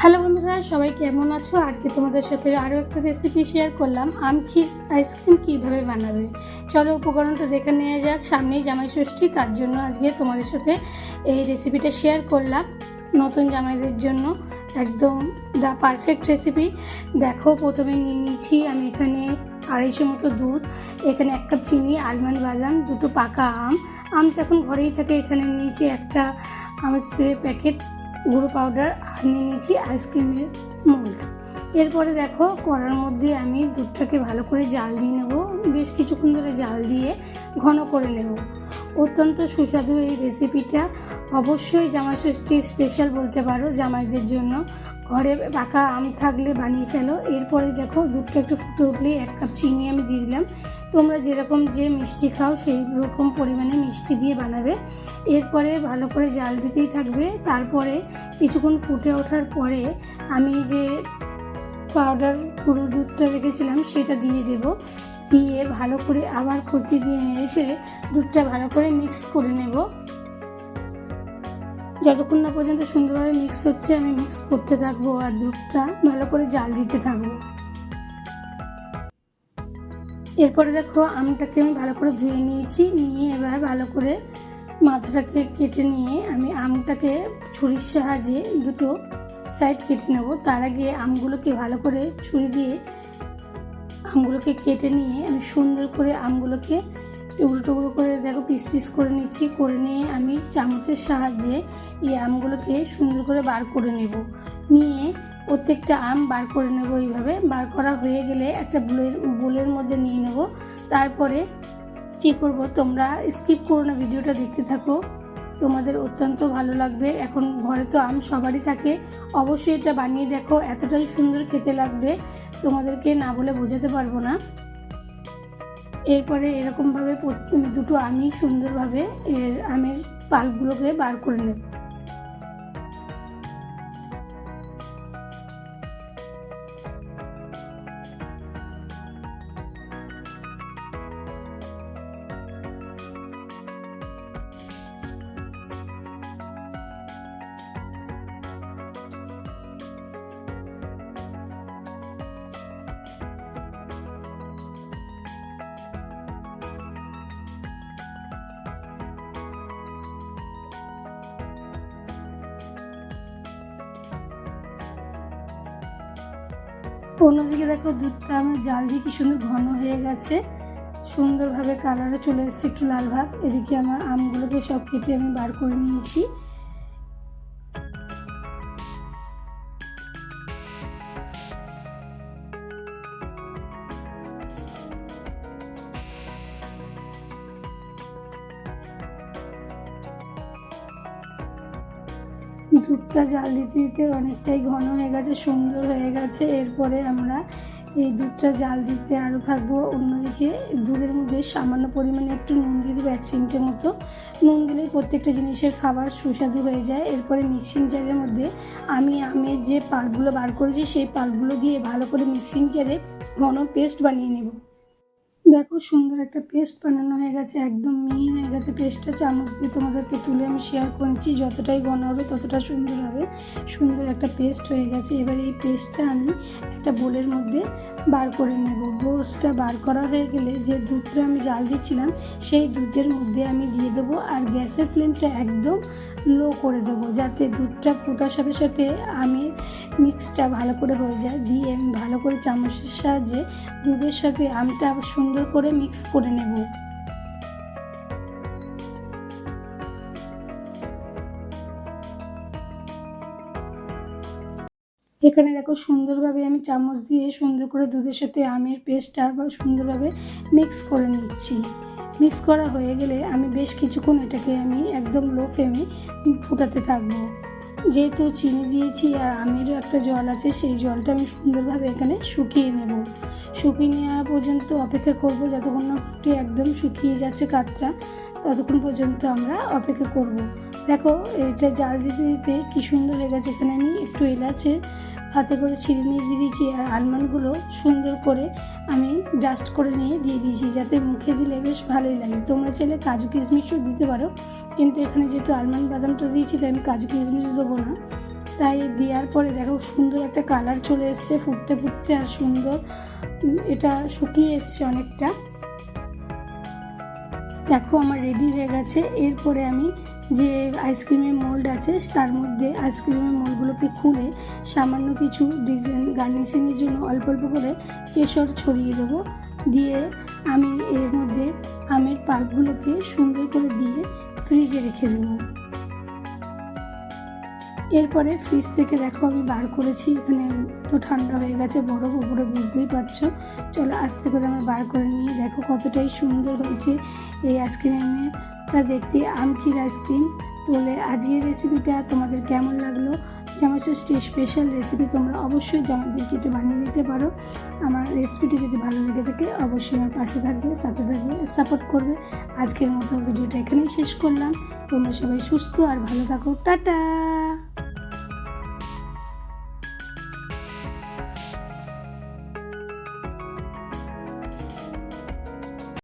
Hello বন্ধুরা, সবাই কেমন আছো? আজকে তোমাদের সাথে আরও একটা রেসিপি শেয়ার করলাম। আম ক্ষীর আইসক্রিম কীভাবে বানাবে, চলো উপকরণটা দেখে নেওয়া যাক। সামনেই জামাই ষষ্ঠী, তার জন্য আজকে তোমাদের সাথে এই রেসিপিটা শেয়ার করলাম। নতুন জামাইদের জন্য একদম দ্য পারফেক্ট রেসিপি। দেখো, প্রথমে নিয়ে নিয়েছি আমি এখানে 250 মতো দুধ, এখানে 1 কাপ চিনি, আলমন্ড বাদাম, 2টো পাকা আম তো এখন ঘরেই থাকে। এখানে নিয়েছি একটা আম স্প্রে প্যাকেট, গুঁড়ো পাউডার, আর নিয়ে নিয়েছি আইসক্রিমের মোল্ড। এরপরে দেখো, কড়ার মধ্যে আমি দুধটাকে ভালো করে জাল দিয়ে নেব। বেশ কিছুক্ষণ ধরে জাল দিয়ে ঘন করে নেব। অত্যন্ত সুস্বাদু এই রেসিপিটা, অবশ্যই জামাই ষষ্ঠী স্পেশাল বলতে পারো জামাইদের জন্য। ঘরে পাকা আম থাকলে বানিয়ে ফেলো। এরপরে দেখো, দুধটা একটু ফুটে উঠলেই 1 কাপ চিনি আমি দিয়ে দিলাম। তোমরা যেরকম যে মিষ্টি খাও সেই রকম পরিমাণে মিষ্টি দিয়ে বানাবে। এরপরে ভালো করে জাল দিতেই থাকবে। তারপরে কিছুক্ষণ ফুটে ওঠার পরে আমি যে পাউডার গুঁড়ো দুধটা রেখেছিলাম সেটা দিয়ে দেব। দিয়ে ভালো করে আবার খুঁটি দিয়ে নেড়ে দুধটা ভালো করে মিক্স করে নেব। যতক্ষণ না পর্যন্ত সুন্দরভাবে মিক্স হচ্ছে আমি মিক্স করতে থাকবো আর দুধটা ভালো করে জাল দিতে থাকবো। এরপরে দেখো, আমটাকে আমি ভালো করে ধুয়ে নিয়েছি। নিয়ে এবার ভালো করে মাথাটাকে কেটে নিয়ে আমি আমটাকে ছুরির সাহায্যে দুটো সাইড কেটে নেব। তার আগে আমগুলোকে ভালো করে ছুরি দিয়ে আমগুলোকে কেটে নিয়ে আমি সুন্দর করে আমগুলোকে টুকরো টুকরো করে দেখো পিস পিস করে নিচ্ছি। করে নিয়ে আমি চামচের সাহায্যে এই আমগুলোকে সুন্দর করে বার করে নেব। নিয়ে প্রত্যেকটা আম বার করে নেব। এইভাবে বার করা হয়ে গেলে একটা বোলের মধ্যে নিয়ে নেব। তারপরে কী করব, তোমরা স্কিপ করো না, ভিডিওটা দেখতে থাকো, তোমাদের অত্যন্ত ভালো লাগবে। এখন ঘরে তো আম সবারই থাকে, অবশ্যই এটা বানিয়ে দেখো, এতটাই সুন্দর খেতে লাগবে, তোমাদেরকে না বলে বোঝাতে পারবো না। এরপরে এরকমভাবে দুটো আমি সুন্দরভাবে আমের পাল্পগুলোকে বার করে নেব। অন্যদিকে দেখো, দুধটা আমার জাল দিয়ে কি সুন্দর ঘন হয়ে গেছে, সুন্দরভাবে কালারে চলে এসেছে, একটু লাল ভাব। এদিকে আমার আমগুলোকে সব কেটে আমি বার করে নিয়েছি। দুধটা জাল দিতে দিতে অনেকটাই ঘন হয়ে গেছে, সুন্দর হয়ে গেছে। এরপরে আমরা এই দুধটা জাল দিতে আরও থাকবো। অন্যদিকে দুধের মধ্যে সামান্য পরিমাণে একটু নুন দিয়ে দেবো, 1 চিমটে মতো। নুন দিলেই প্রত্যেকটা জিনিসের খাবার সুস্বাদু হয়ে যায়। এরপরে মিক্সিং জারের মধ্যে আমি আমের যে পাল্পগুলো বার করেছি সেই পাল্পগুলো দিয়ে ভালো করে মিক্সিং জারে ঘন পেস্ট বানিয়ে নেব। দেখো, সুন্দর একটা পেস্ট বানানো হয়ে গেছে, একদম মিহি হয়ে গেছে পেস্টটা। চামচ দিয়ে তোমাদেরকে তুলে আমি শেয়ার করছি, যতটাই ঘন হবে ততটা সুন্দর হবে। সুন্দর একটা পেস্ট হয়ে গেছে। এবার এই পেস্টটা আমি একটা বোলের মধ্যে বার করে নেব। পেস্টটা বার করা হয়ে গেলে যে দুধটা আমি জাল দিচ্ছিলাম সেই দুধের মধ্যে আমি দিয়ে দেবো। আর গ্যাসের ফ্লেমটা একদম লো করে দেবো, যাতে দুধটা ফোটার সাথে সাথে আমি মিক্সটা ভালো করে হয়ে যায়। দিয়ে আমি ভালো করে চামচের সাহায্যে দুধের সাথে আমটা সুন্দর করে মিক্স করে নেব। এখানে দেখো, সুন্দরভাবে আমি চামচ দিয়ে সুন্দর করে দুধের সাথে আমের পেস্টটা সুন্দরভাবে মিক্স করে নিচ্ছি। মিক্স করা হয়ে গেলে আমি বেশ কিছুক্ষণ এটাকে আমি একদম লো ফ্লেমে ফোটাতে থাকবো। যেহেতু চিনি দিয়েছি আর আমেরও একটা জল আছে, সেই জলটা আমি সুন্দরভাবে এখানে শুকিয়ে নেব। শুকিয়ে নেওয়া পর্যন্ত অপেক্ষা করব, যতক্ষণ না ফুটে একদম শুকিয়ে যাচ্ছে কাতটা, ততক্ষণ পর্যন্ত আমরা অপেক্ষা করব। দেখো, এটা জাল দিতে দিতে কী সুন্দর হয়ে গেছে। এখানে আমি একটু এলাচের হাতে করে ছিঁড়ে নিয়ে দিয়ে দিয়েছি, আর আলমন্ডগুলো সুন্দর করে আমি ডাস্ট করে নিয়ে দিয়ে দিয়েছি, যাতে মুখে দিলে বেশ ভালোই লাগে। তোমরা চাইলে কাজু কিশমিশও দিতে পারো, কিন্তু এখানে যেহেতু আলমন্ড বাদামটা দিয়েছি তাই আমি কাজু কিশমিশ দেবো না। তাই দেওয়ার পরে দেখো সুন্দর একটা কালার চলে এসছে, ফুটতে ফুটতে আর সুন্দর এটা শুকিয়ে এসছে অনেকটা। দেখো আমার রেডি হয়ে গেছে। এরপরে আমি যে আইসক্রিমের মোল্ড আছে তার মধ্যে আইসক্রিমের মোল্ডগুলোকে খুলে সামান্য কিছু ডিজাইন গার্নিশিংয়ের জন্য অল্প অল্প করে কেশর ছড়িয়ে দেবো। দিয়ে আমি এর মধ্যে আমের পাল্পগুলোকে সুন্দর করে দিয়ে ফ্রিজে রেখে দেবো। এরপরে ফ্রিজ থেকে দেখো আমি বার করেছি, এখানে তো ঠান্ডা হয়ে গেছে, বরফ উপরে বুঝতেই পারছো। চলো আস্তে করে আমি বার করে নিয়ে দেখো কতটাই সুন্দর হয়েছে এই আইসক্রিমটা দেখতে, আমখির আইসক্রিম। তাহলে আজকের রেসিপিটা তোমাদের কেমন লাগলো? জামাই ষষ্ঠী স্পেশাল রেসিপি, তোমরা অবশ্যই জামাইদেরকে এটা বানিয়ে দিতে পারো। আমার রেসিপিটি যদি ভালো লেগে থাকে অবশ্যই আমার পাশে থাকবে, সাথে থাকবে, সাপোর্ট করবে। আজকের মতো ভিডিওটা এখানেই শেষ করলাম। তোমরা সবাই সুস্থ আর ভালো থাকো। টাটা।